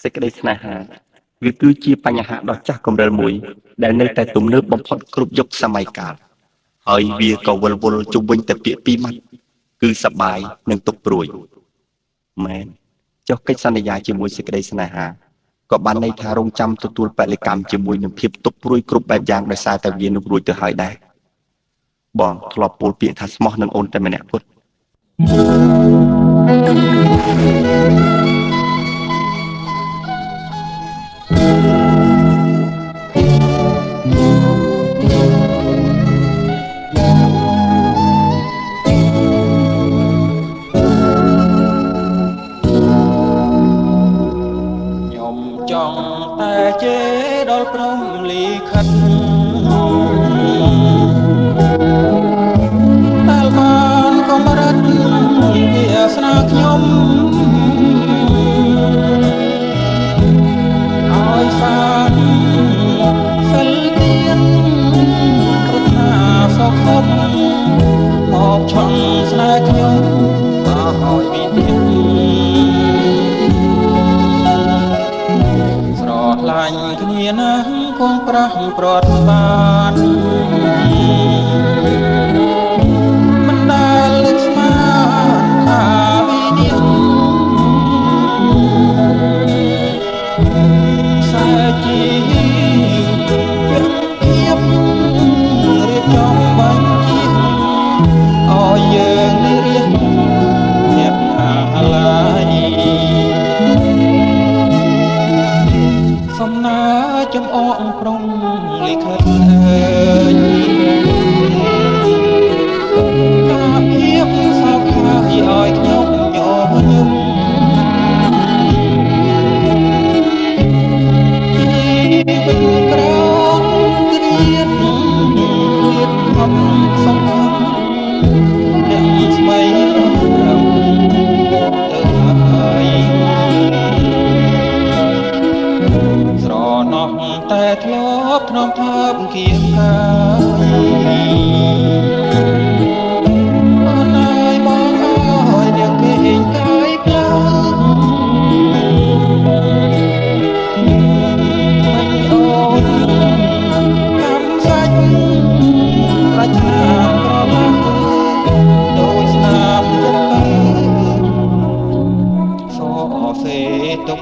សេចក្តីស្នេហាវាគឺជាបញ្ហាដ៏ចាស់គំរិលមួយដែលនៅតែទំនើបបំផុតគ្រប់យុគសម័យកាលហើយវាក៏វិលវល់ជុំវិញតែពាក្យពីរម៉ាត់គឺសប្បាយនិងទុក្ខព្រួយមែនចុះកិច្ចសន្យាជាមួយសេចក្តីស្នេហាក៏បានន័យថារងចាំទទួលបរិកម្មជាមួយនឹងភាពទុក្ខព្រួយគ្រប់បែបយ៉ាងដោយសារតែវានឹងរួចទៅហើយដែរបងធ្លាប់ពោលពាក្យថាស្មោះនឹងអូនតែម្នាក់ពុតចង់តែជេរដល់ព្រមលីខិតតែបានកំរិតវាស្នាខ្ញុំឲ្យសានសិលទៀនរត់ណាសោកធំមកឆន់ស្នេហ៍ខ្ញុំមកឲ្យមានទៀតខ្លាញ់គ្នាណាស់គង់ប្រះប្រត់បានមិនដែលលើកស្មានថាវិនិច្ឆ័យខ្សែជីវិតភាពរៀបចំបាញ់ជាឲ្យយើងនេះរៀបអ្នកអាឡាយសំណើចំអកប្រុងលិខិតហើយកាភាពសោកខាយឲ្យខ្ញុំញោមញឹមជីវិតក្រោមគ្រៀតខំសង្ឃឹមអ្នកស្មីរំទៅហើយស្រណោះតែធ្លាប់ធ្នមថើបគៀងកាយអូនអើយបងអើយអ្នកគេឯងកាយផ្លូវមិនអូនកម្មសាច់ប្រាជ្ញាប្រមាដូចស្នាមចិត្តទៅសរសេរទុក